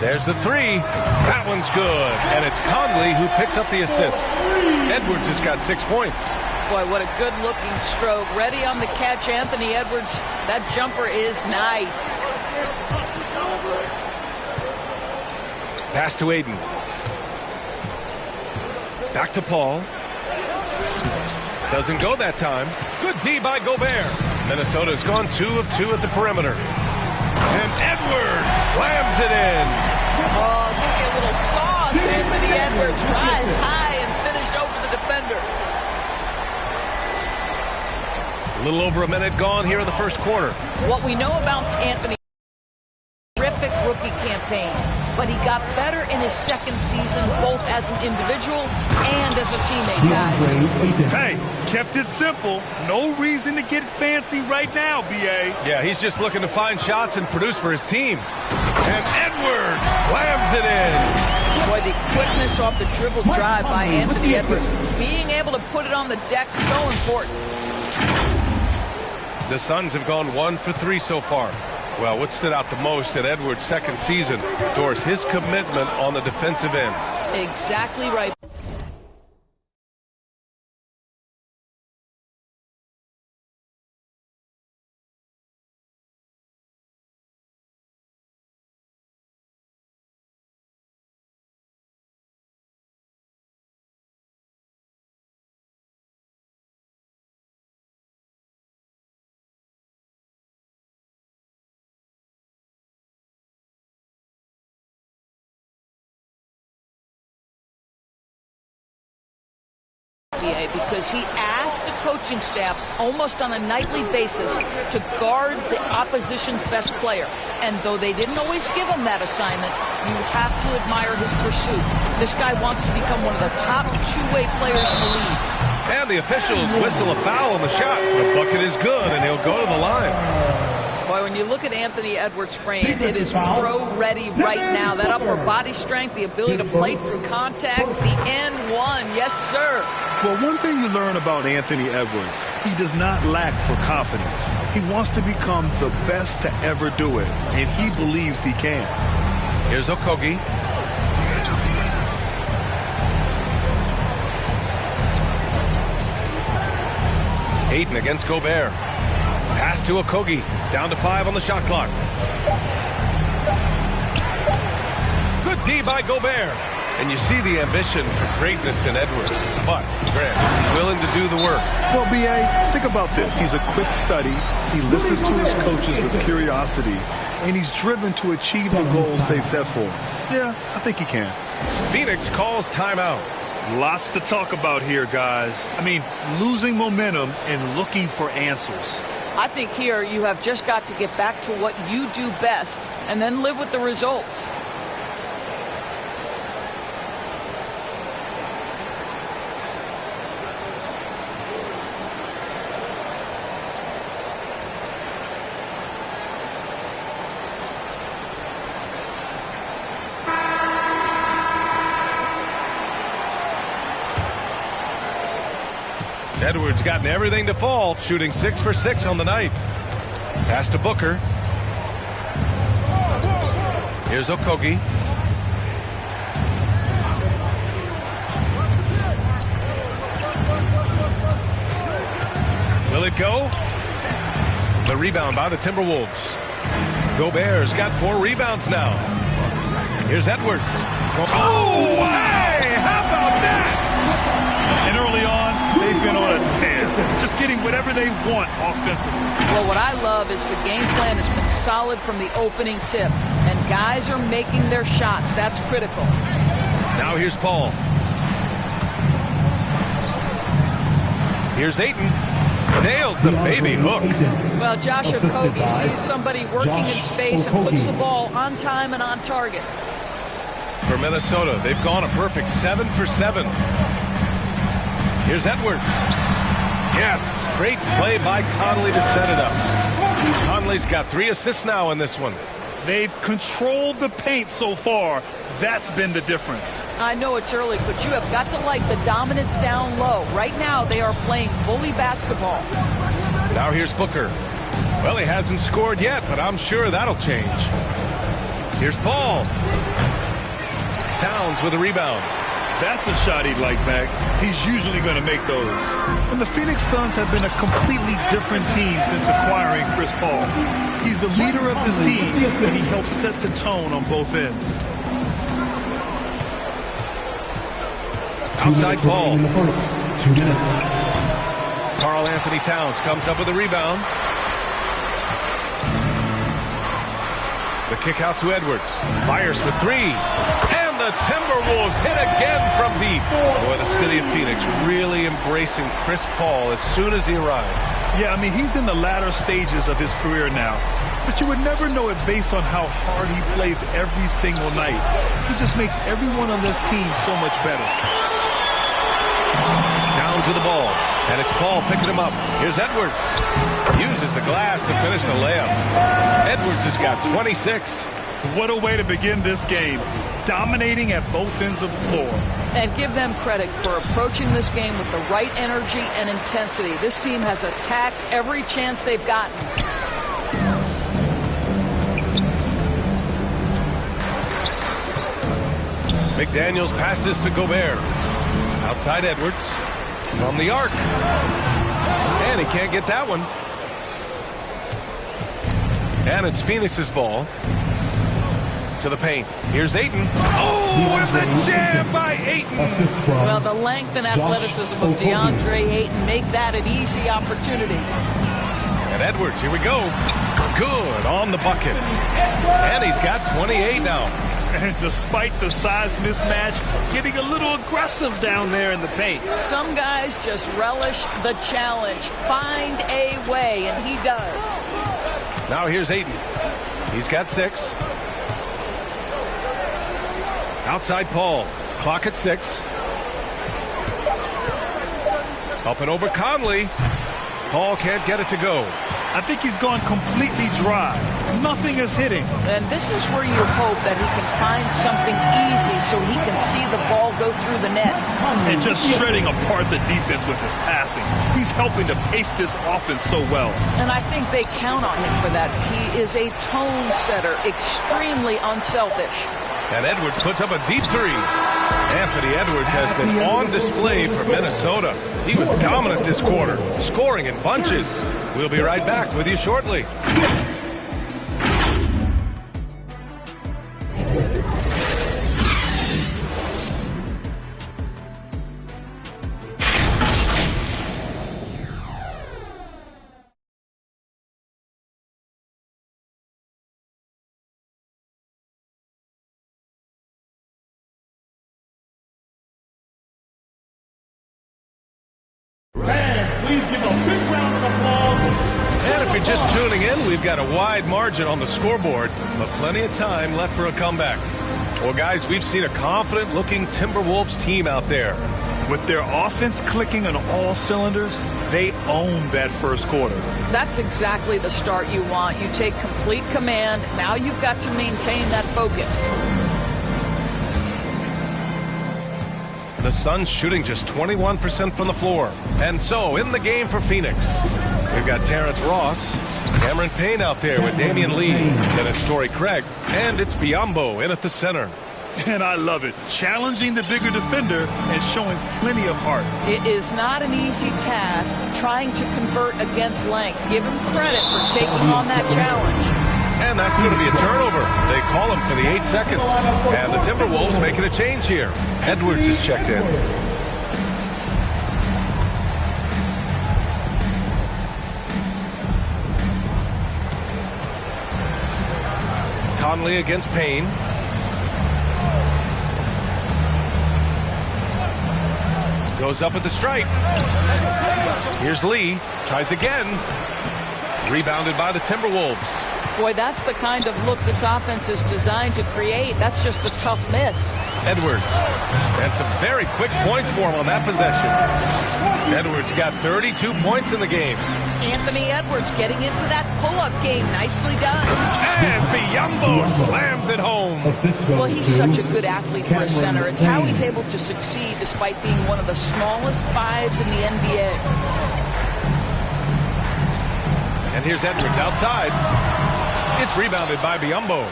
There's the three. That one's good. And it's Conley who picks up the assist. Edwards has got 6 points. Boy, what a good-looking stroke. Ready on the catch, Anthony Edwards. That jumper is nice. Pass to Ayton. Back to Paul. Doesn't go that time. Good D by Gobert. Minnesota's gone 2 of 2 at the perimeter. And Edwards slams it in. Oh, give me a little sauce. Anthony Edwards rise high and finish over the defender. A little over a minute gone here in the first quarter. What we know about Anthony, terrific rookie campaign, but he got better in his second season, both as an individual and as a teammate, guys. Hey, kept it simple. No reason to get fancy right now, B.A. Yeah, he's just looking to find shots and produce for his team. And Edwards slams it in. Boy, the quickness off the dribble drive by Anthony Edwards. Being able to put it on the deck, so important. The Suns have gone 1 for 3 so far. Well, what stood out the most at Edwards' second season, Doris, his commitment on the defensive end. Exactly right. Because he asked the coaching staff almost on a nightly basis to guard the opposition's best player. And though they didn't always give him that assignment, you have to admire his pursuit. This guy wants to become one of the top two-way players in the league. And the officials whistle a foul on the shot. The bucket is good, and he'll go to the line. Boy, when you look at Anthony Edwards' frame, it is pro-ready right now. That upper body strength, the ability to play through contact, the N1, yes, sir. Well, one thing you learn about Anthony Edwards, he does not lack for confidence. He wants to become the best to ever do it, and he believes he can. Here's Okogie. Ayton against Gobert. Pass to Okogie. Down to 5 on the shot clock. Good D by Gobert. And you see the ambition for greatness in Edwards. But, Grant, is he willing to do the work? Well, B.A., think about this. He's a quick study. He listens to his coaches with curiosity. And he's driven to achieve the goals they set for him. Yeah, I think he can. Phoenix calls timeout. Lots to talk about here, guys. I mean, losing momentum and looking for answers. I think here you have just got to get back to what you do best and then live with the results. Edwards gotten everything to fall, shooting 6 for 6 on the night. Pass to Booker. Here's Okogie. Will it go? The rebound by the Timberwolves. Gobert's got 4 rebounds now. Here's Edwards. Oh, hey! How about that? And early on, they've been on a tear, just getting whatever they want offensively. Well, what I love is the game plan has been solid from the opening tip, and guys are making their shots. That's critical. Now here's Paul. Here's Ayton. Nails the baby hook. Well, Josh Okogie sees somebody working in space and puts the ball on time and on target. For Minnesota, they've gone a perfect 7 for 7. Here's Edwards. Yes, great play by Conley to set it up. Conley's got 3 assists now in this one. They've controlled the paint so far. That's been the difference. I know it's early, but you have got to like the dominance down low. Right now, they are playing bully basketball. Now here's Booker. Well, he hasn't scored yet, but I'm sure that'll change. Here's Paul. Towns with a rebound. That's a shot he'd like back. He's usually going to make those. And the Phoenix Suns have been a completely different team since acquiring Chris Paul. He's the leader of this team, and he helps set the tone on both ends. Outside Paul. 2 minutes. Karl Anthony Towns comes up with a rebound. The kick out to Edwards. Fires for three. And the Timberwolves hit again from deep. Boy, the city of Phoenix really embracing Chris Paul as soon as he arrived. Yeah, I mean, he's in the latter stages of his career now. But you would never know it based on how hard he plays every single night. He just makes everyone on this team so much better. Towns with the ball. And it's Paul picking him up. Here's Edwards. Uses the glass to finish the layup. Edwards has got 26. What a way to begin this game. Dominating at both ends of the floor. And give them credit for approaching this game with the right energy and intensity. This team has attacked every chance they've gotten. McDaniels passes to Gobert. Outside Edwards. From the arc. And he can't get that one. And it's Phoenix's ball. To the paint. Here's Ayton. Oh, and the jam by Ayton. Well, the length and athleticism of DeAndre Ayton make that an easy opportunity. And Edwards, here we go. Good on the bucket. And he's got 28 now. And despite the size mismatch, getting a little aggressive down there in the paint. Some guys just relish the challenge. Find a way, and he does. Now here's Ayton. He's got 6. Outside Paul. Clock at 6. Up and over Conley. Paul can't get it to go. I think he's gone completely dry. Nothing is hitting. And this is where you hope that he can find something easy so he can see the ball go through the net. And just shredding apart the defense with his passing. He's helping to pace this offense so well. And I think they count on him for that. He is a tone setter, extremely unselfish. And Edwards puts up a deep 3. Anthony Edwards has been on display for Minnesota. He was dominant this quarter, scoring in bunches. We'll be right back with you shortly. Please give a big round of applause. And if you're just tuning in, we've got a wide margin on the scoreboard, but plenty of time left for a comeback. Well, guys, we've seen a confident-looking Timberwolves team out there. With their offense clicking on all cylinders, they own that first quarter. That's exactly the start you want. You take complete command. Now you've got to maintain that focus. The Suns shooting just 21% from the floor. And so, in the game for Phoenix, we've got Terrence Ross, Cameron Payne out there with Damian Lee, then it's Torrey Craig, and it's Biyombo in at the center. And I love it. Challenging the bigger defender and showing plenty of heart. It is not an easy task trying to convert against length. Give him credit for taking on that challenge. And that's going to be a turnover. They call him for the 8 seconds. And the Timberwolves making a change here. Edwards is checked in. Conley against Payne. Goes up at the stripe. Here's Lee. Tries again. Rebounded by the Timberwolves. Boy, that's the kind of look this offense is designed to create. That's just a tough miss. Edwards. And some very quick points for him on that possession. Edwards got 32 points in the game. Anthony Edwards getting into that pull-up game. Nicely done. And Biyombo slams it home. Well, he's such a good athlete for a center. It's how he's able to succeed despite being one of the smallest 5s in the NBA. And here's Edwards outside. It's rebounded by Biyombo.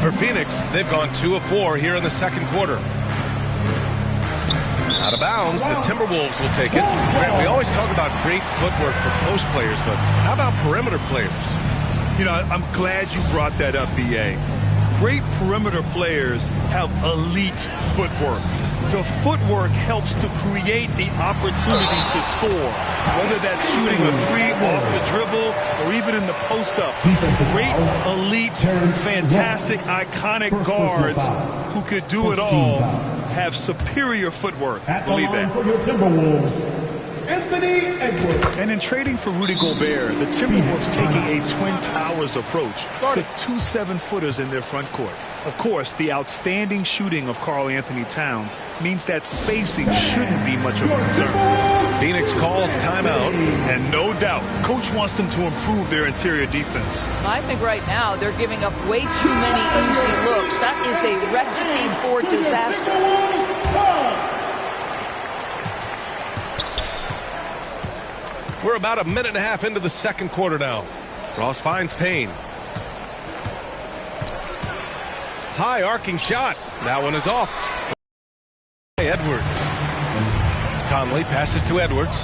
For Phoenix, they've gone 2 of 4 here in the second quarter. Out of bounds, the Timberwolves will take it. Grant, we always talk about great footwork for post players, but how about perimeter players? You know, I'm glad you brought that up, B.A. Great perimeter players have elite footwork. The footwork helps to create the opportunity to score, whether that's shooting a three off the dribble or even in the post-up. Great, elite, fantastic, iconic guards who could do it all have superior footwork. Believe that. For your Timberwolves, Anthony Edwards. And in trading for Rudy Gobert, the Timberwolves taking a Twin Towers approach with 2 7-footers in their front court. Of course, the outstanding shooting of Karl Anthony Towns means that spacing shouldn't be much of a concern. Phoenix calls timeout. And no doubt, coach wants them to improve their interior defense. I think right now they're giving up way too many easy looks. That is a recipe for disaster. We're about a minute and a half into the second quarter now. Ross finds Payne. High arcing shot. That one is off. Edwards. Conley passes to Edwards.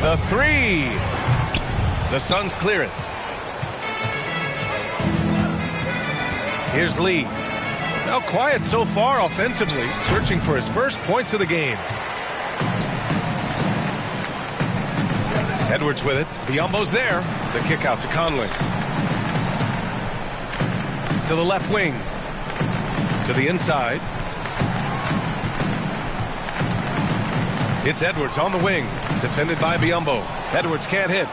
The three. The Suns clear it. Here's Lee. Now quiet so far offensively, searching for his first points of the game. Edwards with it. Biyombo's there. The kick out to Conley. To the left wing. To the inside. It's Edwards on the wing. Defended by Biyombo. Edwards can't hit.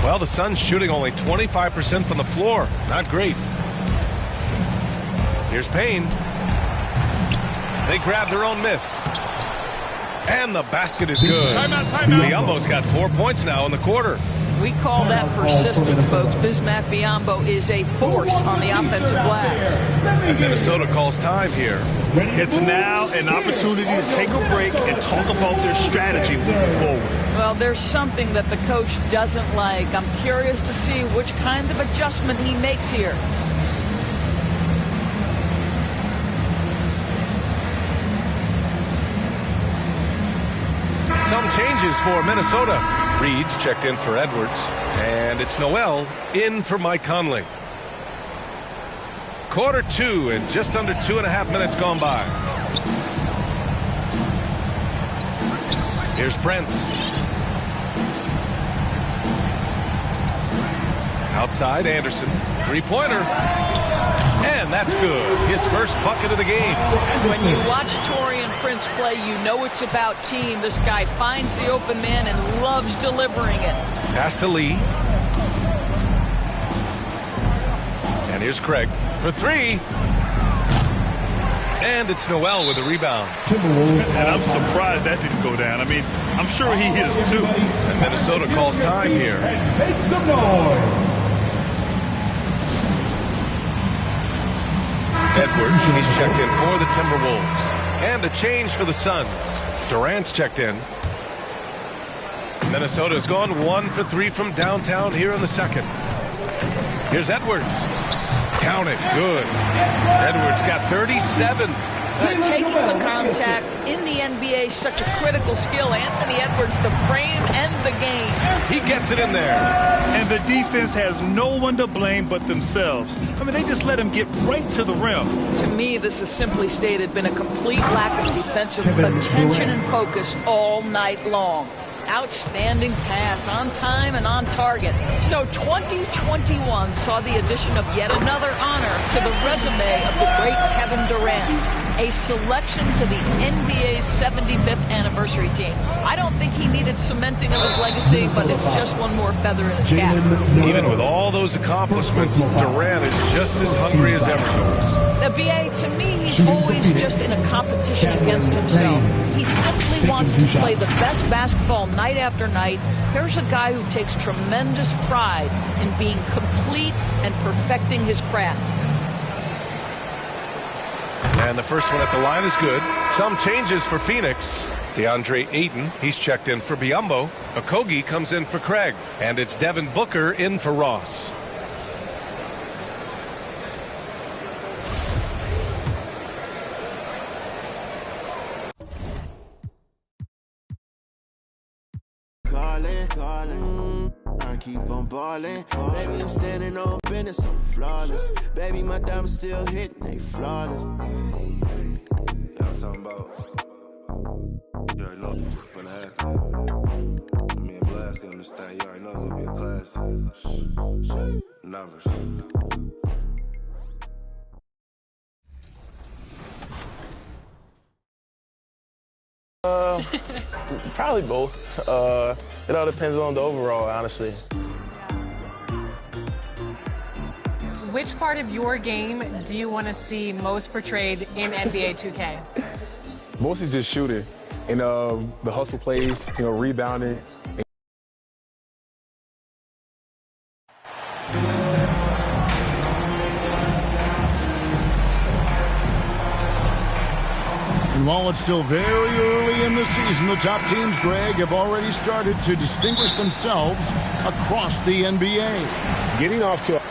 Well, the Suns shooting only 25% from the floor. Not great. Here's Payne. They grab their own miss. And the basket is good. Timeout. Biyombo's got 4 points now in the quarter. We call that persistent, folks. Bismack Biyombo is a force on the offensive glass. And Minnesota calls time here. It's now an opportunity to take a break and talk about their strategy moving forward. Well, there's something that the coach doesn't like. I'm curious to see which kind of adjustment he makes here. Some changes for Minnesota. Reed's checked in for Edwards. And it's Noel in for Mike Conley. Quarter 2 and just under 2.5 minutes gone by. Here's Prince. Outside Anderson. Three-pointer. And that's good. His first bucket of the game. When you watch Taurean Prince play, you know it's about team. This guy finds the open man and loves delivering it. Pass to Lee. And here's Craig for three. And it's Noel with the rebound. And I'm surprised that didn't go down. I mean, I'm sure he hit us too. And Minnesota calls time here. Make some noise. Edwards, he's checked in for the Timberwolves. And a change for the Suns. Durant's checked in. Minnesota's gone 1 for 3 from downtown here in the second. Here's Edwards. Count it. Good. Edwards got 37. Taking the contact in the NBA is such a critical skill. Anthony Edwards, the frame and the game. He gets it in there. And the defense has no one to blame but themselves. I mean, they just let him get right to the rim. To me, this is simply stated been a complete lack of defensive attention and focus all night long. Outstanding pass on time and on target. So 2021 saw the addition of yet another honor to the resume of the great Kevin Durant. A selection to the NBA's 75th anniversary team. I don't think he needed cementing of his legacy, but it's just one more feather in his cap. Even with all those accomplishments, Durant is just as hungry as ever goes. BA, to me, he's always just in a competition against himself. He simply wants to play the best basketball night after night. Here's a guy who takes tremendous pride in being complete and perfecting his craft. And the first one at the line is good. Some changes for Phoenix. DeAndre Ayton, he's checked in for Biyombo. Okogie comes in for Craig. And it's Devin Booker in for Ross. Calling, I keep on balling. Baby, I'm standing on business, I'm flawless. Baby, my diamonds still hitting, they flawless. Y'all talking about? You already know what's gonna happen. Me and Blast gonna understand. You already know it's gonna be a class. Numbers. Probably both. It all depends on the overall, honestly. Which part of your game do you want to see most portrayed in NBA 2K? Mostly just shooting and the hustle plays, rebounding. And while it's still very early in the season, the top teams, Greg, have already started to distinguish themselves across the NBA. Getting off to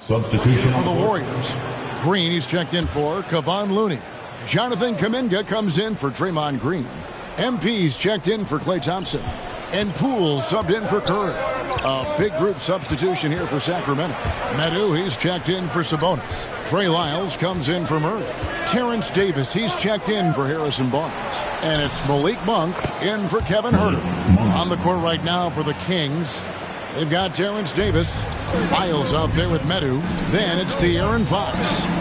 Substitution for the Warriors. Green, he's checked in for Kevon Looney. Jonathan Kuminga comes in for Draymond Green. MP's checked in for Klay Thompson. And Poole subbed in for Curry. A big group substitution here for Sacramento. Medu, he's checked in for Sabonis. Trey Lyles comes in for Murray. Terrence Davis, he's checked in for Harrison Barnes. And it's Malik Monk in for Kevin Huerter. On the court right now for the Kings, they've got Terrence Davis. Lyles out there with Medu. Then it's De'Aaron Fox.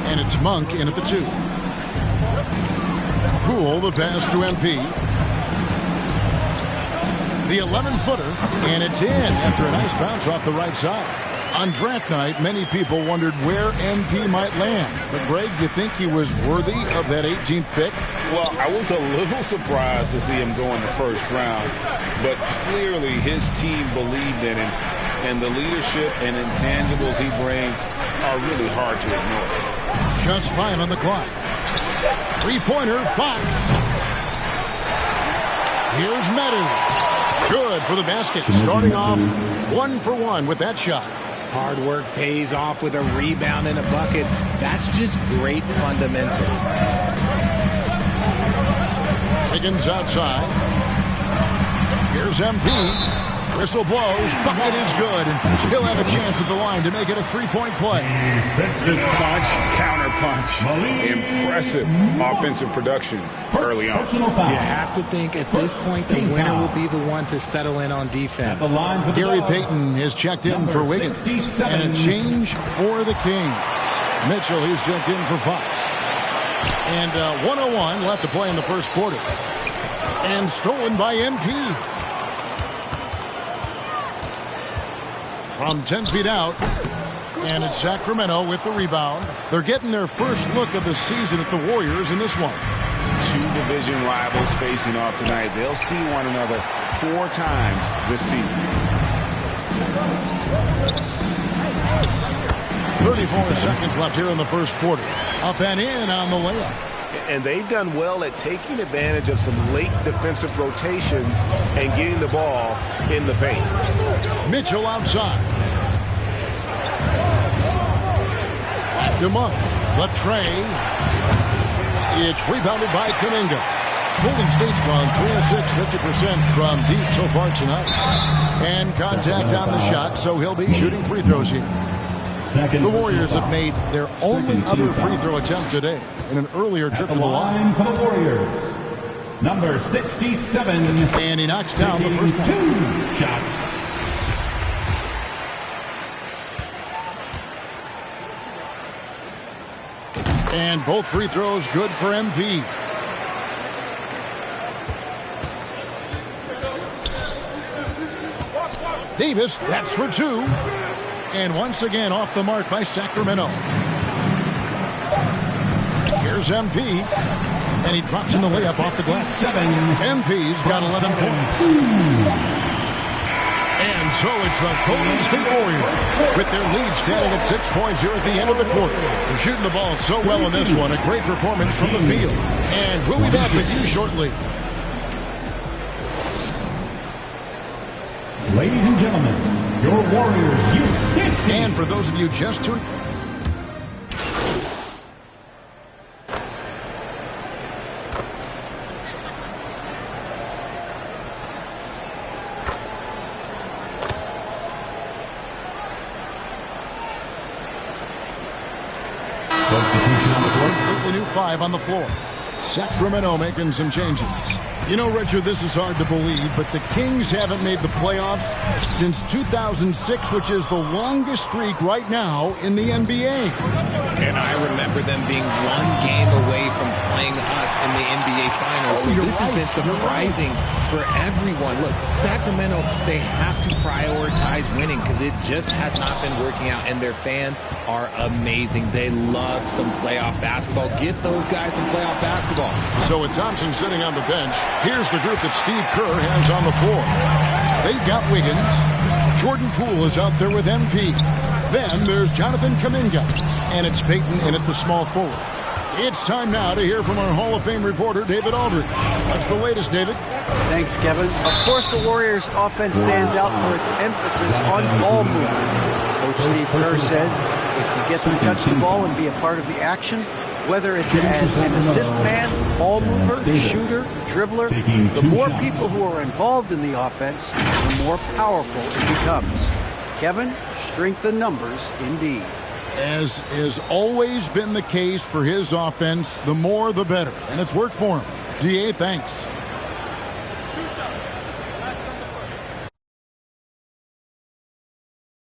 And it's Monk in at the 2. Poole, the pass to MP. The 11-footer, and it's in after a nice bounce off the right side. On draft night, many people wondered where MP might land. But, Greg, do you think he was worthy of that 18th pick? Well, I was a little surprised to see him go in the first round. But clearly his team believed in him. And the leadership and intangibles he brings are really hard to ignore. Just 5 on the clock. Three-pointer, Fox. Here's Medu. Good for the basket. Starting off 1 for 1 with that shot. Hard work pays off with a rebound and a bucket. That's just great fundamentals. Higgins outside. Here's MP. Whistle blows. Bucket is good. And he'll have a chance at the line to make it a 3-point play. Punch, counter punch. Impressive offensive production early on. You have to think at this point the winner will be the one to settle in on defense. Gary Payton is checked in for Wiggins. And a change for the Kings. Mitchell, he's checked in for Fox. And 1:01 left to play in the first quarter. And stolen by MP. From 10 feet out. And it's Sacramento with the rebound. They're getting their first look of the season at the Warriors in this one. 2 division rivals facing off tonight. They'll see one another 4 times this season. 34 seconds left here in the first quarter. Up and in on the layup. And they've done well at taking advantage of some late defensive rotations and getting the ball in the paint. Mitchell outside. Back to Monk. The tray. It's rebounded by Kuminga. Golden State's gone 3 of 6, 50% from deep so far tonight. And contact on the shot, so he'll be shooting free throws here. The Warriors have made their only other free throw attempt today in an earlier trip to the line. For the Warriors, number 67. And he knocks down the first one. 2 shots. And both free throws good for MP. Davis, that's for 2. And once again off the mark by Sacramento. Here's MP. And he drops in the layup off the glass. MP's got 11 points. And so it's the Golden State Warriors with their lead standing at 6 points here at the end of the quarter. They're shooting the ball so well in this one. A great performance from the field. And we'll be back with you shortly. Ladies and gentlemen, your Warriors U15. And for those of you just tuning completely new 5 on the floor. Sacramento making some changes. You know, Richard, this is hard to believe, but the Kings haven't made the playoffs since 2006, which is the longest streak right now in the NBA. And I remember them being 1 game away from playing us in the NBA Finals. So this has been surprising for everyone. Look, Sacramento, they have to prioritize winning because it just has not been working out, and their fans are amazing. They love some playoff basketball. Get those guys some playoff basketball. So with Thompson sitting on the bench, here's the group that Steve Kerr has on the floor. They've got Wiggins. Jordan Poole is out there with MP. Then there's Jonathan Kuminga. And it's Peyton in at the small forward. It's time now to hear from our Hall of Fame reporter, David Aldridge. What's the latest, David? Thanks, Kevin. Of course, the Warriors' offense stands out for its emphasis on ball movement. Coach Steve Kerr says if you get to touch the ball and be a part of the action, whether it's as an assist man, ball mover, shooter, dribbler, the more people who are involved in the offense, the more powerful it becomes. Kevin, strength in numbers indeed. As has always been the case for his offense, the more the better. And it's worked for him. DA, thanks.